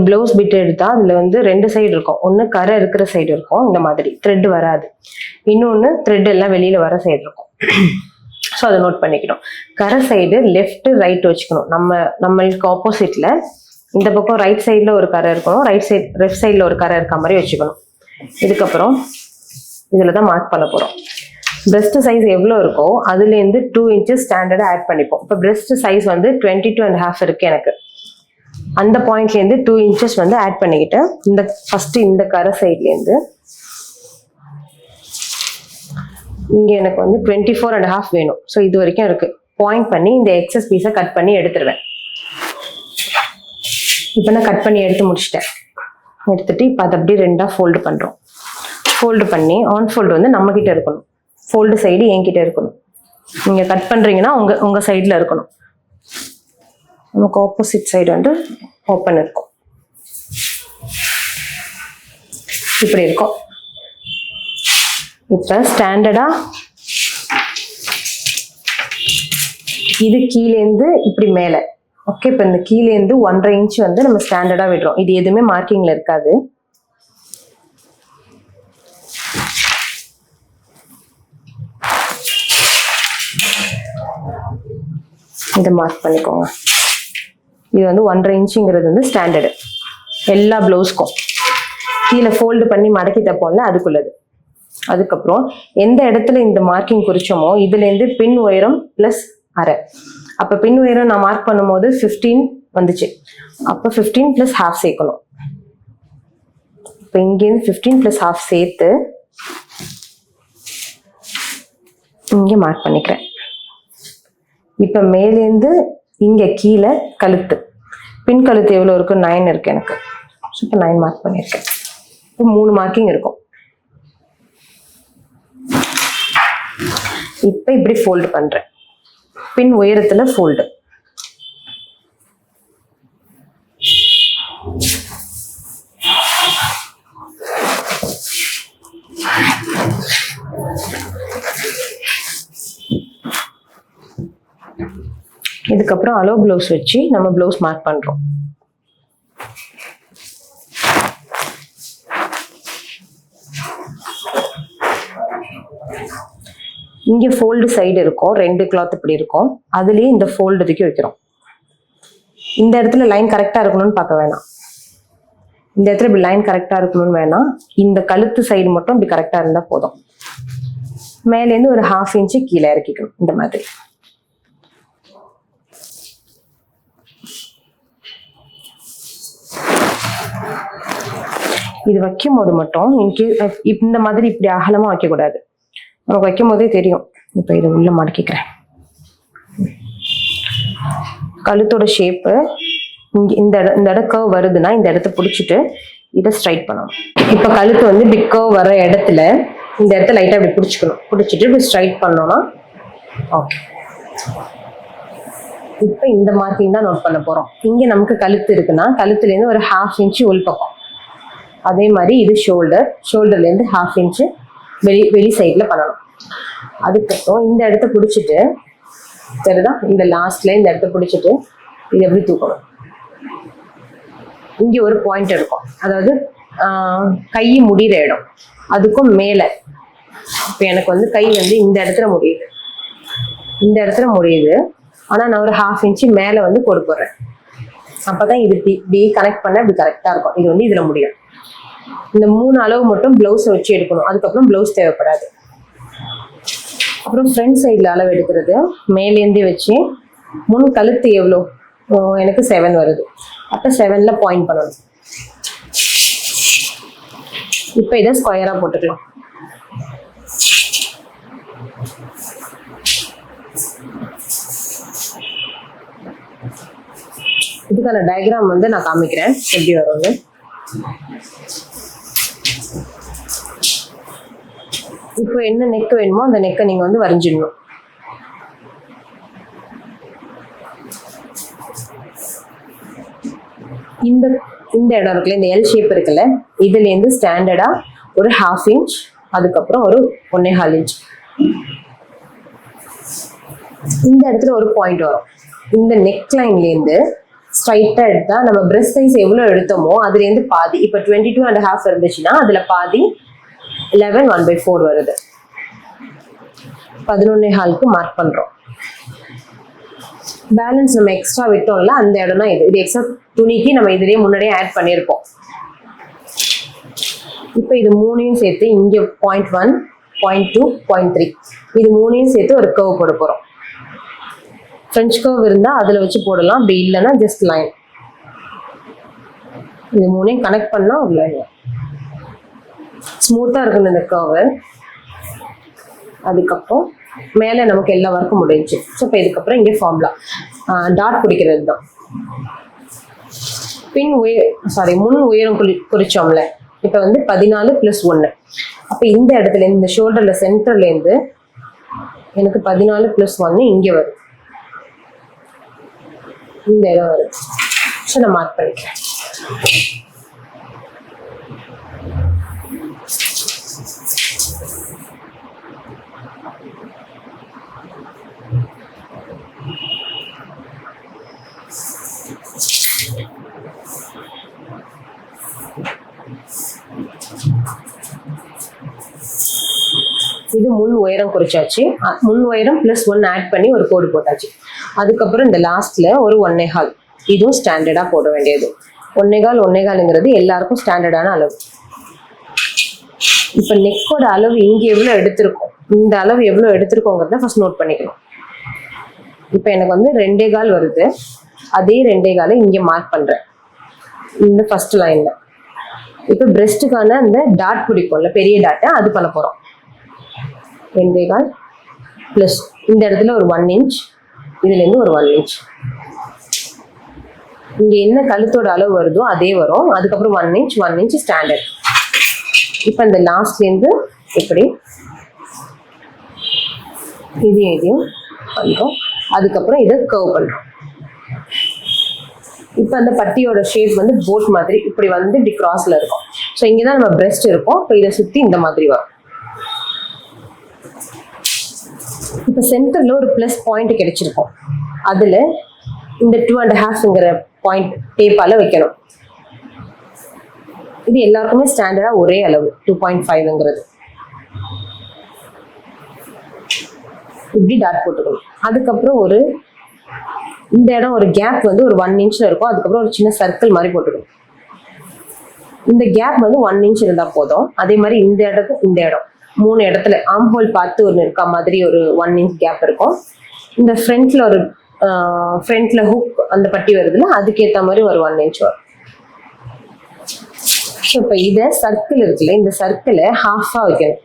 Blouse bit எடுத்தா அதுல வந்து ரெண்டு சைடு இருக்கும். ஒன்று கரை இருக்கிற சைடு இருக்கும், இந்த மாதிரி த்ரெட் வராது. இன்னொன்று த்ரெட் எல்லாம் வெளியில வர சைடு இருக்கும். ஸோ அதை நோட் பண்ணிக்கணும். கரை சைடு லெஃப்ட் ரைட் வச்சுக்கணும். நம்மளுக்கு ஆப்போசிட்ல இந்த பக்கம் ரைட் சைட்ல ஒரு கரை இருக்கணும், லெஃப்ட் சைட்ல ஒரு கரை இருக்க மாதிரி வச்சுக்கணும். இதுக்கப்புறம் இதுல தான் மார்க் பண்ண போறோம். பிரெஸ்ட் சைஸ் எவ்வளோ இருக்கோ அதுலேருந்து 2 inches ஸ்டாண்டர்டாக ஆட் பண்ணிப்போம். இப்போ பிரெஸ்ட் சைஸ் வந்து 22.5 இருக்கு எனக்கு. அந்த பாயிண்ட்லேருந்து 2 inches வந்து ஆட் பண்ணிக்கிட்டு ஃபர்ஸ்ட் இந்த கரை சைட்லேருந்து இங்கே எனக்கு வந்து 24.5 வேணும். ஸோ இது வரைக்கும் இருக்கு. பாயிண்ட் பண்ணி இந்த எக்ஸஸ் பீஸை கட் பண்ணி எடுத்துருவேன். இப்போ நான் கட் பண்ணி எடுத்து முடிச்சிட்டேன். எடுத்துட்டு இப்போ அதை அப்படியே ரெண்டாக ஃபோல்டு பண்ணுறோம். ஃபோல்டு பண்ணி ஆன் ஃபோல்டு வந்து நம்மக்கிட்ட இருக்கணும், ஃபோல்டு சைடு என்கிட்ட இருக்கணும். நீங்கள் கட் பண்ணுறீங்கன்னா உங்கள் சைடில் இருக்கணும். நமக்கு ஆப்போசிட் சைடு வந்து ஓப்பன் இருக்கும். இப்படி இருக்கும். இப்போ ஸ்டாண்டர்டா இது கீழேந்து இப்படி மேலே. ஓகே, இப்போ இந்த கீழேந்து 1.5 inch வந்து நம்ம ஸ்டாண்டர்டா விடுறோம். இது எதுவுமே மார்க்கிங்ல இருக்காது. இதை மார்க் பண்ணிக்கோங்க. இது வந்து 1.5 inchங்கிறது வந்து ஸ்டாண்டர்டு எல்லா பிளவுஸ்க்கும். கீழே ஃபோல்டு பண்ணி மடக்கி தப்போம்ல அதுக்குள்ளது. அதுக்கப்புறம் எந்த இடத்துல இந்த மார்க்கிங் குறிச்சோமோ இதுலேருந்து பின் உயரம் ப்ளஸ் அரை. அப்போ பின் உயரம் நான் மார்க் பண்ணும்போது 15 வந்துச்சு. அப்போ 15 + ½ சேர்க்கணும். இப்போ இங்கேருந்து 15 + ½ சேர்த்து இங்கே மார்க் பண்ணிக்கிறேன். இப்போ மேலேருந்து இங்கே கீழே கழுத்து, பின் கழுத்து எவ்வளோ இருக்கு? 9 இருக்கு எனக்கு. ஸோ இப்போ 9 மார்க் பண்ணியிருக்கேன். இப்போ 3 மார்க்கிங் இருக்கும். இப்போ இப்படி ஃபோல்டு பண்றேன். பின் உயரத்துல ஃபோல்டு. இதுக்கப்புறம் அலோ பிளவுஸ் வச்சு நம்ம பிளவுஸ் மார்க் பண்றோம். இங்கே ஃபோல்டு சைடு இருக்கும், 2 கிளாத் இப்படி இருக்கும். அதுலேயே இந்த ஃபோல்டு தூக்கி வைக்கிறோம். இந்த இடத்துல லைன் கரெக்டாக இருக்கணும்னு பார்க்க வேணாம். இந்த இடத்துல இப்படி லைன் கரெக்டாக இருக்கணும்னு வேணாம். இந்த கழுத்து சைடு மட்டும் இப்படி கரெக்டாக இருந்தால் போதும். மேலேருந்து ஒரு 1/2 inch கீழே இறக்கிக்கணும் இந்த மாதிரி. இது வைக்கும் போது மட்டும் இந்த மாதிரி இப்படி அகலமாக வைக்கக்கூடாது. நமக்கு வைக்கும் போதே தெரியும். இப்போ இதை உள்ள மடக்கிக்கிறேன். கழுத்தோட ஷேப்பு இந்த இடம் கர்வ் வருதுன்னா இந்த இடத்த பிடிச்சிட்டு இதை ஸ்ட்ரைட் பண்ணணும். இப்போ கழுத்து வந்து இப்படி கர்வ் வர இடத்துல இந்த இடத்த லைட்டாக இப்படி பிடிச்சிக்கணும். பிடிச்சிட்டு இப்படி ஸ்ட்ரைட் பண்ணோம்னா ஓகே. இப்போ இந்த மார்க்கிங் தான் நோட் பண்ண போகிறோம். இங்கே நமக்கு கழுத்து இருக்குன்னா கழுத்துலேருந்து ஒரு 1/2 inch உள் பக்கம். அதே மாதிரி இது ஷோல்டர்லேருந்து 1/2 inch வெளி சைடில் பண்ணணும். அதுக்கப்புறம் இந்த இடத்த பிடிச்சிட்டு சரிதான், இந்த லாஸ்ட்ல இந்த இடத்த பிடிச்சிட்டு இது எப்படி தூக்கணும். இங்கே ஒரு பாயிண்ட் இருக்கும், அதாவது கை முடிகிற இடம் அதுக்கும் மேலே. இப்போ எனக்கு வந்து கை வந்து இந்த இடத்துல முடியுது, ஆனால் நான் ஒரு 1/2 inch மேலே வந்து போடுறேன். அப்போதான் இது இப்படி கனெக்ட் பண்ண இப்படி கரெக்டாக இருக்கும். இது வந்து இதில் முடியும். இந்த 3 அளவு மட்டும் பிளவுஸை வச்சு எடுக்கணும். அதுக்கப்புறம் பிளவுஸ் தேவைப்படாது. அப்புறம் ஃப்ரண்ட் சைடில் அளவு எடுக்கிறது மேலேருந்தே வச்சு முன் கழுத்து எவ்வளோ எனக்கு 7 வருது. அப்போ 7ல் பாயிண்ட் பண்ணணும். இப்போ இதை ஸ்கொயராக போட்டுக்கலாம். இதுக்கான டயக்ராம் வந்து நான் காமிக்கிறேன் எப்படி வரும்னு. இப்போ என்ன நெக் வேணுமோ அந்த நெக்கை நீங்க வந்து வரைஞ்சிடணும். இந்த இடம் இருக்குல்ல, இந்த எல் ஷேப் இருக்குல்ல, இதுல இருந்து ஸ்டாண்டர்டா ஒரு 1/2 inch, அதுக்கப்புறம் ஒரு 1.25 inch. இந்த இடத்துல ஒரு பாயிண்ட் வரும். இந்த நெக் லைன்ல இருந்து ஸ்ட்ரைட்டா எடுத்தா நம்ம பிரெஸ்ட் சைஸ் எவ்வளவு எடுத்தோமோ அதுல இருந்து பாதி, இப்ப 22.5 இருந்துச்சுன்னா அதுல பாதி 11 1/4 வருது. 11.5க்கு மார்க் பண்றோம். பேலன்ஸ் நம்ம எக்ஸ்ட்ரா விட்டோம்ல அந்த இடம் தான் இது எக்ஸ்ட்ரா துணிக்கு நம்ம இதுலயே முன்னாடியே ஆட் பண்ணியிருப்போம். இப்போ இது மூணையும் சேர்த்து இங்க 0.1 0.2 0.3 இது மூணையும் சேர்த்து ஒரு கர்வ் போட போறோம். ஃப்ரெஞ்ச் கர்வ் இருந்தா அதுல வச்சு போடலாம், அப்படி இல்லைன்னா ஜஸ்ட் லைன். இது மூணையும் கனெக்ட் பண்ணா ஒரு லைன் ஸ்மூத்தா இருக்கணும் இந்த கர்வ். அதுக்கப்புறம் மேலே நமக்கு எல்லா ஒர்க்கும் முடிஞ்சு. ஸோ இப்போ இதுக்கப்புறம் இங்கே ஃபார்முலா டாட் பிடிக்கிறது தான். முன் உயரம் குறிச்சோம்ல, இப்போ வந்து 14 + 1. அப்போ இந்த இடத்துல இந்த ஷோல்டர்ல சென்டர்லேருந்து எனக்கு 14 + 1 இங்கே வரும், இந்த இடம் வருது. ஸோ நான் மார்க் பண்ணிக்கிறேன். இது முன் உயரம் குறிச்சாச்சு. முன் உயரம் +1 ஆட் பண்ணி ஒரு கோடு போட்டாச்சு. அதுக்கப்புறம் இந்த லாஸ்ட்ல ஒரு 1.25 இதுவும் ஸ்டாண்டர்டா போட வேண்டியது. 1.25 எல்லாருக்கும் ஸ்டாண்டர்டான அளவு. இப்ப நெக்கோட அளவு இங்க எவ்வளவு எடுத்திருக்கோம், இந்த அளவு எவ்வளவு எடுத்திருக்கோங்கிறத ஃபர்ஸ்ட் நோட் பண்ணிக்கணும். இப்ப எனக்கு வந்து 2.25 வருது. அதே 2.25 இங்க மார்க் பண்றேன் இந்த ஃபர்ஸ்ட் லைன்ல. இப்ப பிரெஸ்டுக்கான அந்த டாட் பிடிக்கும்ல, பெரிய டாட்டை அது பண்ண போறோம். 2.25 பிளஸ் இந்த இடத்துல ஒரு 1 இன்ச், இதுல இருந்து ஒரு 1 இன்ச். இங்க என்ன கழுத்தோட அளவு வருதோ அதே வரும். அதுக்கப்புறம் 1 இன்ச் ஸ்டாண்டர்ட். இப்ப இந்த லாஸ்ட்ல இருந்து இப்படி இதையும் பண்றோம். அதுக்கப்புறம் இதை கர்வ் பண்றோம். இப்ப அந்த பட்டியோட ஷேப் வந்து போட் மாதிரி இப்படி வந்து இப்படி கிராஸ்ல இருக்கும். ஸோ இங்கதான் நம்ம பிரெஸ்ட் இருக்கும். இப்போ இதை சுத்தி இந்த மாதிரி வரும். இப்ப சென்டர்ல ஒரு பிளஸ் பாயிண்ட் கிடைச்சிருக்கும். அதுல இந்த 2.5ங்கிற பாயிண்ட் டேப்பால வைக்கணும். இது எல்லாருக்குமே ஸ்டாண்டர்டா ஒரே அளவு 2.5ங்கிறது. இப்படி டாட் போட்டுக்கணும். அதுக்கப்புறம் ஒரு இந்த இடம் ஒரு கேப் வந்து ஒரு 1 இன்ச்ல இருக்கும். அதுக்கப்புறம் ஒரு சின்ன சர்க்கிள் மாதிரி போட்டுக்கணும். இந்த கேப் வந்து 1 இன்ச் இருந்தா போதும். அதே மாதிரி இந்த இடம் 3 இடத்துல ஆர்ம் ஹோல் பார்த்து ஒன்று இருக்க மாதிரி ஒரு 1 இன்ச் கேப் இருக்கும். இந்த ஃப்ரண்ட்ல ஹுக் அந்த பட்டி வருதுல, அதுக்கேற்ற மாதிரி ஒரு 1 இன்ச் வரும். ஸோ இப்போ இதை சர்க்கிள் இருக்குல்ல, இந்த சர்க்கிளை ஹாஃபா வைக்கணும்.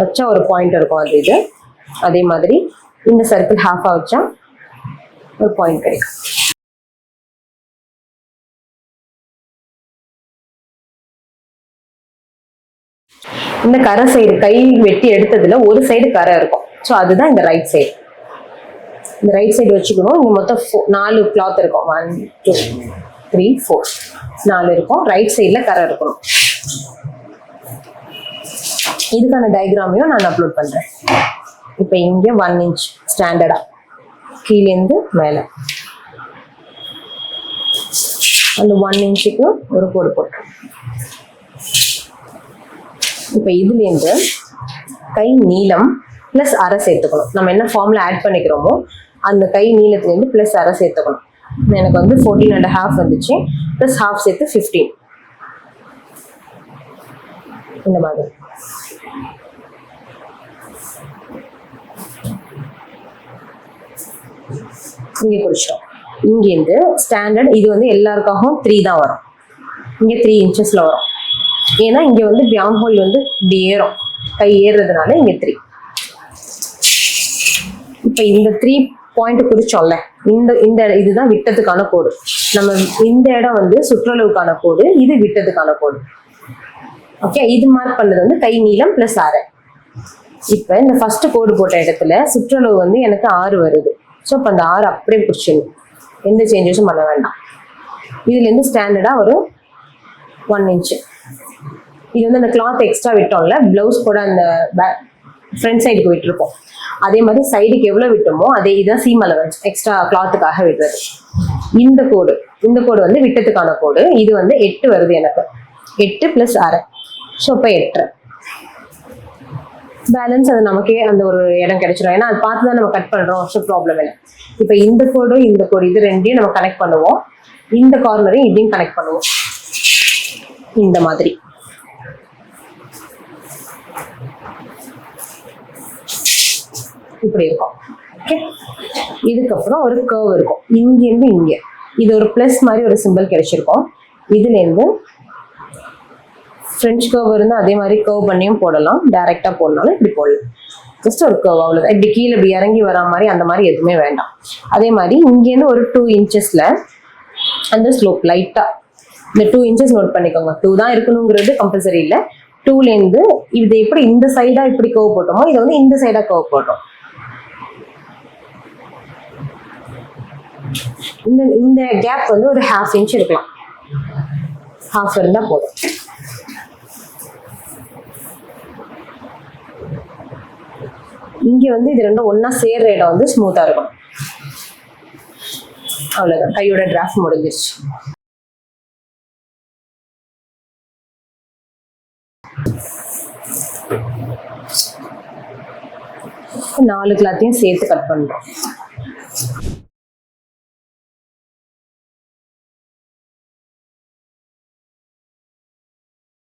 வச்சா ஒரு பாயிண்ட் இருக்கும். அது இது அதே மாதிரி இந்த சர்க்கிள் ஹாஃபா வச்சா ஒரு பாயிண்ட் கிடைக்கும். இந்த கரை சைடு கை வெட்டி எடுத்ததுல ஒரு சைடு கரை இருக்கும். ஸோ அதுதான் இந்த ரைட் சைடு. இந்த ரைட் சைடு வச்சுக்கணும். இங்க மொத்தம் 4 கிளாத் இருக்கும். 1 2 3 4 4 இருக்கும். ரைட் சைட்ல கரை இருக்கணும். இதுக்கான டயக்ராமையும் நான் அப்லோட் பண்றேன். இப்போ இங்க 1 இன்ச் ஸ்டாண்டர்டா கீழேந்து மேல அந்த 1 இன்ச்சுக்கு ஒரு கோடு போட்டோம். இப்ப இதுல இருந்து கை நீளம் பிளஸ் அரை சேர்த்துக்கணும். நம்ம என்ன ஃபார்ம்ல ஆட் பண்ணிக்கிறோமோ அந்த கை நீளத்துல இருந்து பிளஸ் அரை சேர்த்துக்கணும். எனக்கு வந்து 14.5 வந்துச்சு. பிளஸ் ஹாஃப் சேர்த்து 15. இந்த மாதிரி இங்க குறிச்சிட்டோம். இங்க இருந்து ஸ்டாண்டர்ட் இது வந்து எல்லாருக்காகவும் 3 தான் வரும். இங்க 3 இன்ச்சஸ்ல வரும். ஏன்னா இங்க வந்து ஆர்ம் ஹோல் வந்து இப்படி ஏறும், கை ஏறுறதுனால இங்க 3. இப்ப இந்த 3 பாயிண்ட் குறிச்சோம்ல, இந்த இதுதான் விட்டத்துக்கான கோடு. நம்ம இந்த இடம் வந்து சுற்றளவுக்கான கோடு, இது விட்டத்துக்கான கோடு. ஓகே, இது மார்க் பண்ணது வந்து கை நீளம் பிளஸ் 6. இப்ப இந்த ஃபர்ஸ்ட் கோடு போட்ட இடத்துல சுற்றளவு வந்து எனக்கு 6 வருது. ஸோ இப்போ அந்த 6 அப்படியே பிடிச்சிடணும், எந்த சேஞ்சஸும் பண்ண வேண்டாம். இதுல இருந்து ஸ்டாண்டர்டா ஒரு 1 இன்ச். இது வந்து அந்த கிளாத் எக்ஸ்ட்ரா விட்டோம்ல, பிளவுஸ் கூட அந்த ஃப்ரண்ட் சைடுக்கு விட்டுருப்போம். அதே மாதிரி சைடுக்கு எவ்வளவு விட்டோமோ அதே இதுதான் சீம் அலவன்ஸ், எக்ஸ்ட்ரா கிளாத்துக்காக விடுறது. இந்த கோடு வந்து விட்டத்துக்கான கோடு. இது வந்து 8 வருது எனக்கு. 8 + அரை. ஸோ இப்போ 8. பேலன்ஸ் அது நமக்கே அந்த ஒரு இடம் கிடைச்சிடும். ஏன்னா அது பார்த்து தான் நம்ம கட் பண்றோம். ஸோ ப்ராப்ளம் இல்லை. இப்போ இந்த கோடு இது ரெண்டையும் நம்ம கனெக்ட் பண்ணுவோம். இந்த கார்னரையும் இதையும் கனெக்ட் பண்ணுவோம். இந்த மாதிரி இப்படி இருக்கும். ஓகே. இதுக்கப்புறம் ஒரு கர்வ் இருக்கும். இங்கேருந்து இங்கே இது ஒரு பிளஸ் மாதிரி ஒரு சிம்பிள் கிடைச்சிருக்கும். இதுலேருந்து ஃப்ரெஞ்ச் கர்வ் இருந்தால் அதே மாதிரி கர்வ் பண்ணியும் போடலாம். டைரெக்டாக போடனாலும் இப்படி போடலாம். ஜஸ்ட் ஒரு கர்வ், அவ்வளோதான். இப்படி கீழே இப்படி இறங்கி வரா மாதிரி அந்த மாதிரி எதுவுமே வேண்டாம். அதே மாதிரி இங்கேருந்து ஒரு 2 இன்ச்சஸ்ல அந்த ஸ்லோப் லைட்டாக இந்த 2 இன்ச்சஸ் நோட் பண்ணிக்கோங்க. 2 தான் இருக்கணுங்கிறது கம்பல்சரி இல்லை. 2லேருந்து இது எப்படி இந்த சைடா இப்படி கர்வ் போட்டோமோ இதை வந்து இந்த சைடா கர்வ் போட்டோம். இந்த கேப் வந்து ஒரு 1/2 இன்ச் இருக்கலாம். 1/2 இருந்தா போதும். இங்க வந்து இது ரெண்டும் ஒன்னா சேர்ற இடம் வந்து ஸ்மூத்தா இருக்கும். அவ்வளவுதான், கையோட டிராஃப்ட் முடிஞ்சிருச்சு. நாலு கிளாத்தையும் சேர்த்து கட் பண்றோம்.